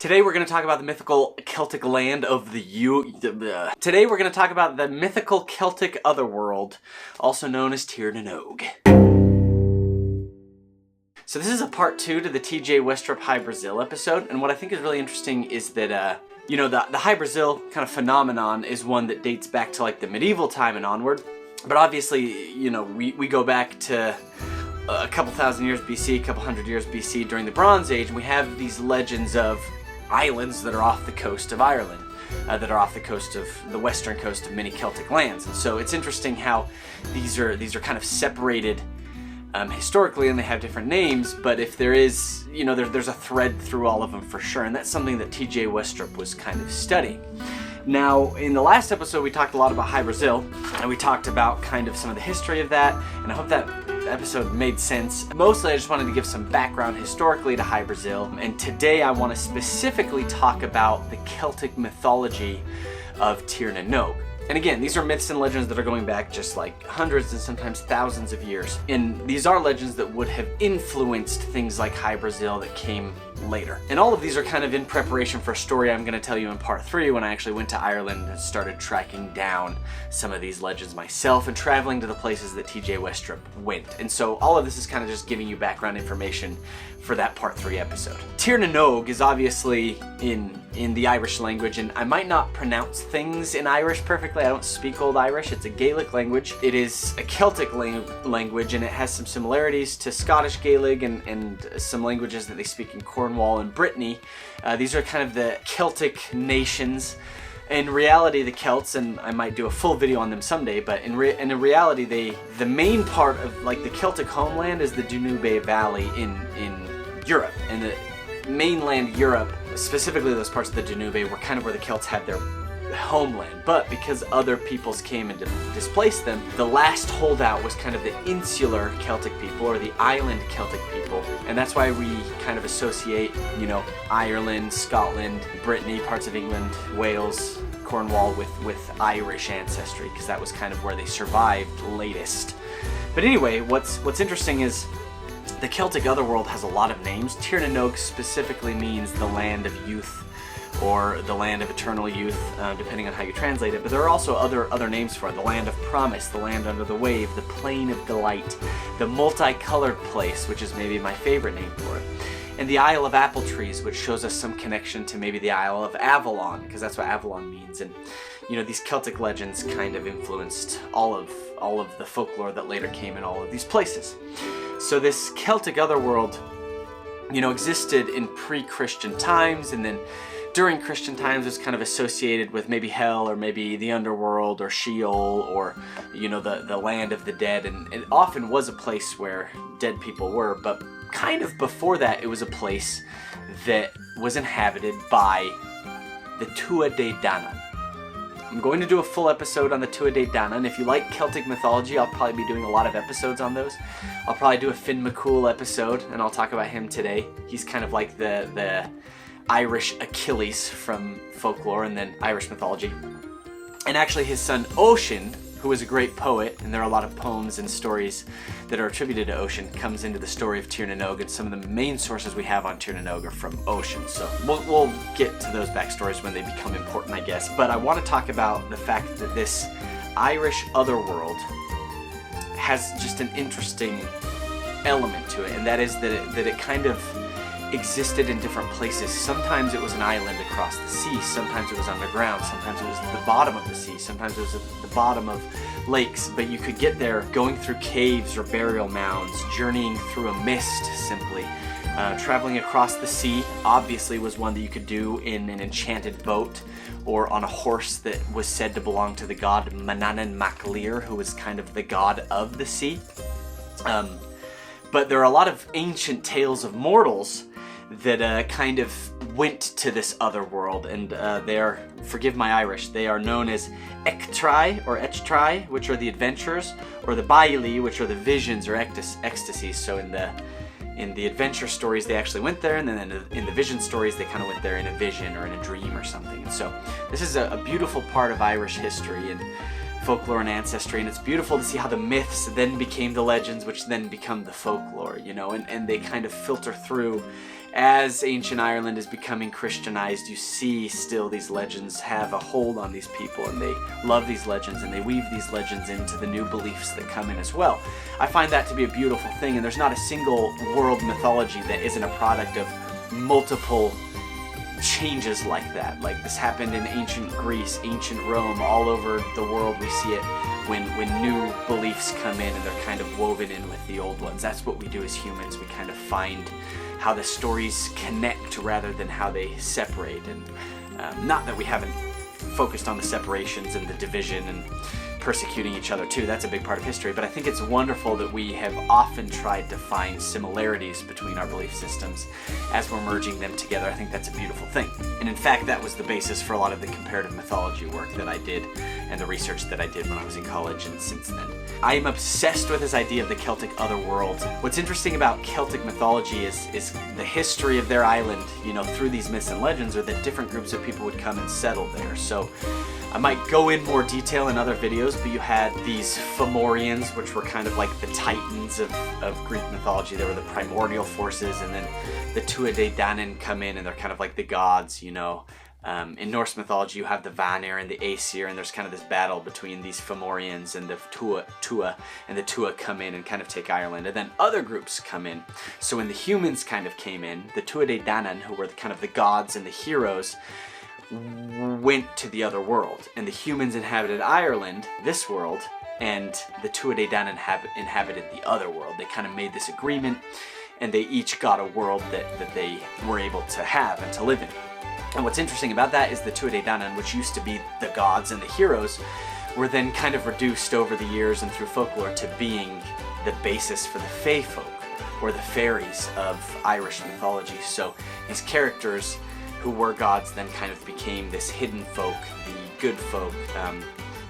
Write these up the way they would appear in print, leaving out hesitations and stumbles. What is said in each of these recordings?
Today we're going to talk about the mythical Celtic land of Today we're going to talk about the mythical Celtic Otherworld, also known as Tír na nÓg. So this is a part 2 to the TJ Westrup Hy-Brasil episode, and what I think is really interesting is that, the Hy-Brasil kind of phenomenon is one that dates back to like the medieval time and onward, but obviously, we go back to a couple thousand years BC, a couple hundred years BC during the Bronze Age, and we have these legends of islands that are off the coast of Ireland, that are off the coast of the western coast of many Celtic lands. And so it's interesting how these are kind of separated historically, and they have different names, but if there is, there's a thread through all of them for sure, and that's something that TJ Westrup was kind of studying. Now, in the last episode, we talked a lot about Hy-Brasil, and we talked about kind of some of the history of that, and I hope that episode made sense. Mostly, I just wanted to give some background historically to Hy-Brasil, and today I want to specifically talk about the Celtic mythology of Tír na nÓg. And again, these are myths and legends that are going back just like hundreds and sometimes thousands of years. And these are legends that would have influenced things like Hy-Brasil that came later. And all of these are kind of in preparation for a story I'm going to tell you in part 3 when I actually went to Ireland and started tracking down some of these legends myself and traveling to the places that TJ Westrup went. And so all of this is kind of just giving you background information for that part 3 episode. Tír na nÓg is obviously in the Irish language, and I might not pronounce things in Irish perfectly. I don't speak Old Irish. It's a Gaelic language. It is a Celtic language, and it has some similarities to Scottish Gaelic and some languages that they speak in Cornwall and Brittany. These are kind of the Celtic nations. In reality, the Celts, and I might do a full video on them someday, but in reality, the main part of like the Celtic homeland is the Danube Valley in Europe, and the mainland Europe, specifically those parts of the Danube, were kind of where the Celts had their homeland. But because other peoples came and displaced them, the last holdout was kind of the insular Celtic people, or the island Celtic people, and that's why we kind of associate, Ireland, Scotland, Brittany, parts of England, Wales, Cornwall with Irish ancestry, because that was kind of where they survived latest. But anyway, what's interesting is the Celtic Otherworld has a lot of names. Tír na nÓg specifically means the land of youth, or the land of eternal youth, depending on how you translate it. But there are also other names for it. The land of promise, the land under the wave, the plain of delight, the multicolored place, which is maybe my favorite name for it, and the Isle of Apple Trees, which shows us some connection to maybe the Isle of Avalon, because that's what Avalon means. And these Celtic legends kind of influenced all of the folklore that later came in all of these places. So this Celtic Otherworld, existed in pre-Christian times, and then during Christian times was kind of associated with maybe hell, or maybe the underworld, or Sheol, or the land of the dead, and it often was a place where dead people were. But kind of before that, it was a place that was inhabited by the Tua de Danann. I'm going to do a full episode on the Tua de Danann, and if you like Celtic mythology, I'll probably be doing a lot of episodes on those. I'll probably do a Finn McCool episode, and I'll talk about him today. He's kind of like the Irish Achilles from folklore and then Irish mythology. And actually his son Ocean, who is a great poet, and there are a lot of poems and stories that are attributed to Ocean, comes into the story of Tír na nÓg, and some of the main sources we have on Tír na nÓg are from Ocean. So we'll get to those backstories when they become important, I guess. But I want to talk about the fact that this Irish otherworld has just an interesting element to it, and that is that it kind of existed in different places. Sometimes it was an island across the sea, sometimes it was underground, sometimes it was at the bottom of the sea, sometimes it was at the bottom of lakes, but you could get there going through caves or burial mounds, journeying through a mist simply. Traveling across the sea obviously was one that you could do in an enchanted boat, or on a horse that was said to belong to the god Manannán mac Lir, who was kind of the god of the sea. But there are a lot of ancient tales of mortals that kind of went to this other world, and they are, forgive my Irish, they are known as Ectrai or Echtrai, which are the adventures, or the Baili, which are the visions or ecstasies. So in the adventure stories they actually went there, and then in the vision stories they kind of went there in a vision or in a dream or something. And so this is a beautiful part of Irish history and folklore and ancestry, and it's beautiful to see how the myths then became the legends, which then become the folklore, and they kind of filter through as ancient Ireland is becoming Christianized, you see still these legends have a hold on these people, and they love these legends, and they weave these legends into the new beliefs that come in as well. I find that to be a beautiful thing, and there's not a single world mythology that isn't a product of multiple changes like that. Like this happened in ancient Greece, ancient Rome, all over the world we see it when new beliefs come in and they're kind of woven in with the old ones. That's what we do as humans. We kind of find how the stories connect rather than how they separate. And not that we haven't focused on the separations and the division and persecuting each other too. That's a big part of history, but I think it's wonderful that we have often tried to find similarities between our belief systems as we're merging them together. I think that's a beautiful thing. And in fact, that was the basis for a lot of the comparative mythology work that I did and the research that I did when I was in college and since then. I am obsessed with this idea of the Celtic Otherworld. What's interesting about Celtic mythology is the history of their island, you know, through these myths and legends, or that different groups of people would come and settle there. So I might go in more detail in other videos, but you had these Fomorians, which were kind of like the titans of Greek mythology. They were the primordial forces, and then the Tuatha Danann come in, and they're kind of like the gods, you know. In Norse mythology, you have the Vanir and the Aesir, and there's kind of this battle between these Fomorians and the Tua, and the Tua come in and kind of take Ireland, and then other groups come in. So when the humans kind of came in, the Tuatha Danann, who were kind of the gods and the heroes, went to the other world, and the humans inhabited Ireland, this world, and the Tuatha Danann inhabited the other world. They kind of made this agreement, and they each got a world that they were able to have and to live in. And what's interesting about that is the Tuatha Danann, which used to be the gods and the heroes, were then kind of reduced over the years and through folklore to being the basis for the Fae folk, or the fairies of Irish mythology. So these characters who were gods then kind of became this hidden folk, the good folk.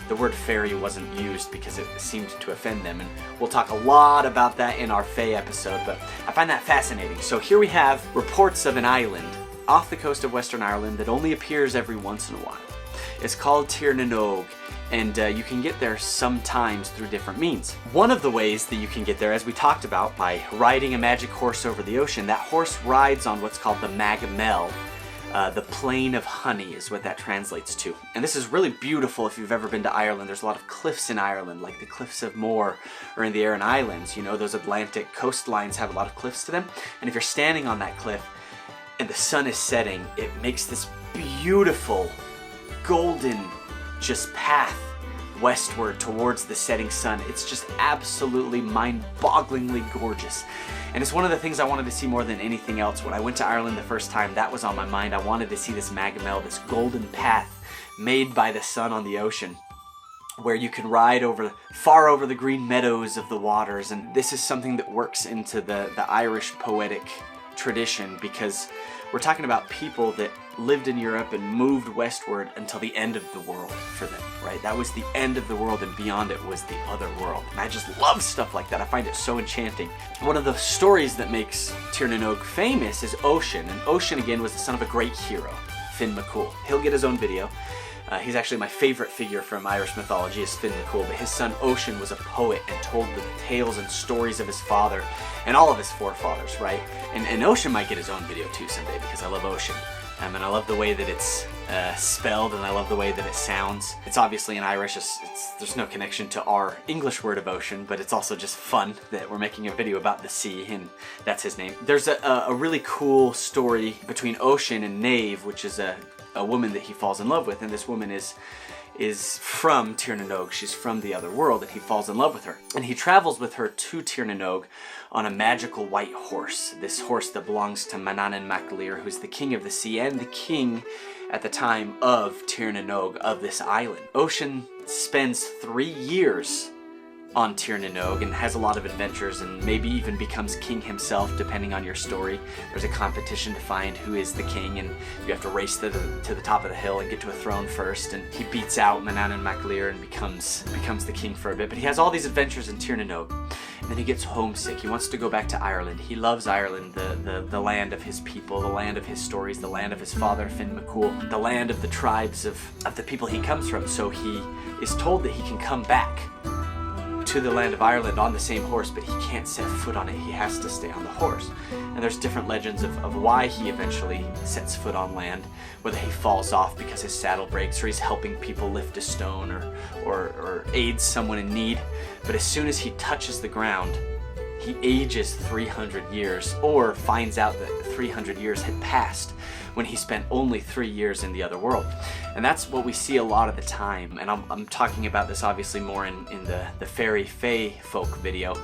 The word fairy wasn't used because it seemed to offend them, and we'll talk a lot about that in our Fae episode, but I find that fascinating. So here we have reports of an island off the coast of Western Ireland that only appears every once in a while. It's called Tír na nÓg, and you can get there sometimes through different means. One of the ways that you can get there, as we talked about, by riding a magic horse over the ocean. That horse rides on what's called the Magamel. The plain of honey is what that translates to. And this is really beautiful if you've ever been to Ireland. There's a lot of cliffs in Ireland, like the Cliffs of Moher or in the Aran Islands. You know, those Atlantic coastlines have a lot of cliffs to them. And if you're standing on that cliff and the sun is setting, it makes this beautiful golden just path westward towards the setting sun. It's just absolutely mind-bogglingly gorgeous. And it's one of the things I wanted to see more than anything else. When I went to Ireland the first time, that was on my mind. I wanted to see this Magamel, this golden path made by the sun on the ocean, where you can ride far over the green meadows of the waters. And this is something that works into the Irish poetic tradition, because we're talking about people that lived in Europe and moved westward until the end of the world for them, right? That was the end of the world, and beyond it was the other world. And I just love stuff like that. I find it so enchanting. One of the stories that makes Tír na nÓg famous is Ocean. And Ocean, again, was the son of a great hero, Finn McCool. He'll get his own video. He's actually my favorite figure from Irish mythology is Finn McCool, but his son Ocean was a poet and told the tales and stories of his father and all of his forefathers, right? And Ocean might get his own video too someday, because I love Ocean. And I love the way that it's spelled, and I love the way that it sounds. It's obviously in Irish, there's no connection to our English word of ocean, but it's also just fun that we're making a video about the sea, and that's his name. There's a really cool story between Ocean and Nave, which is a woman that he falls in love with, and this woman is from Tír na nÓg. She's from the other world, and he falls in love with her. And he travels with her to Tír na nÓg on a magical white horse. This horse that belongs to Manannán mac Lir, who's the king of the sea and the king at the time of Tír na nÓg, of this island. Ocean spends 3 years on Tír na nÓg and has a lot of adventures, and maybe even becomes king himself, depending on your story. There's a competition to find who is the king, and you have to race to the top of the hill and get to a throne first, and he beats out Manannán mac Lir and becomes the king for a bit. But he has all these adventures in Tír na nÓg, and then he gets homesick. He wants to go back to Ireland. He loves Ireland, the land of his people, the land of his stories, the land of his father, Finn McCool, the land of the tribes of the people he comes from. So he is told that he can come back to the land of Ireland on the same horse, but he can't set foot on it. He has to stay on the horse. And there's different legends of why he eventually sets foot on land, whether he falls off because his saddle breaks, or he's helping people lift a stone, or aids someone in need. But as soon as he touches the ground, he ages 300 years, or finds out that 300 years had passed when he spent only 3 years in the other world. And that's what we see a lot of the time. And I'm talking about this obviously more in the fairy fae folk video.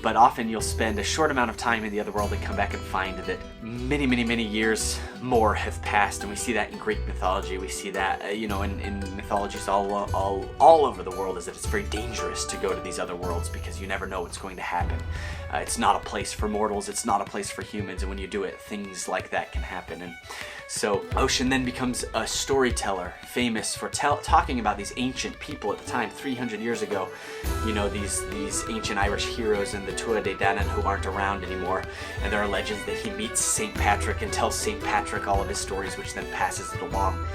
But often you'll spend a short amount of time in the other world and come back and find that many, many, many years more have passed. And we see that in Greek mythology. We see that, in mythologies all over the world, is that it's very dangerous to go to these other worlds because you never know what's going to happen. It's not a place for mortals. It's not a place for humans. And when you do it, things like that can happen. And so Ocean then becomes a storyteller, famous for talking about these ancient people at the time, 300 years ago. These ancient Irish heroes and the Tuatha Dé Danann who aren't around anymore. And there are legends that he meets St. Patrick and tells St. Patrick all of his stories, which then passes it along.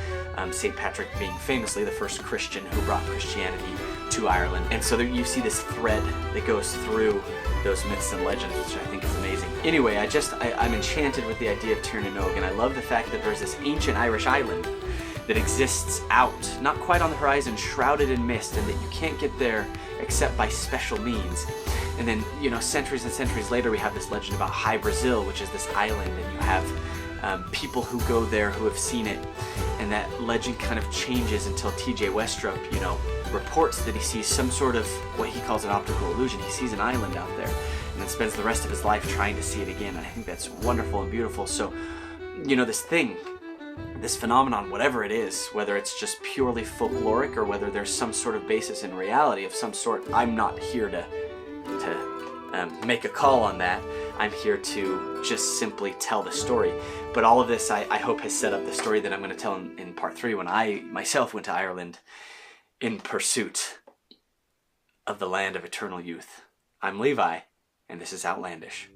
St. Patrick being famously the first Christian who brought Christianity to Ireland. And so there you see this thread that goes through those myths and legends, which I think is amazing. Anyway, I'm enchanted with the idea of Tír na nÓg, and I love the fact that there's this ancient Irish island that exists out, not quite on the horizon, shrouded in mist, and that you can't get there except by special means. And then, centuries and centuries later, we have this legend about Hy-Brasil, which is this island, and you have people who go there who have seen it, and that legend kind of changes until T.J. Westrup, reports that he sees some sort of what he calls an optical illusion. He sees an island out there, and then spends the rest of his life trying to see it again. And I think that's wonderful and beautiful. So, this phenomenon, whatever it is, whether it's just purely folkloric or whether there's some sort of basis in reality of some sort, I'm not here to make a call on that. I'm here to just simply tell the story. But all of this, I hope, has set up the story that I'm going to tell in part 3 when I myself went to Ireland in pursuit of the land of eternal youth. I'm Levi, and this is Outlandish.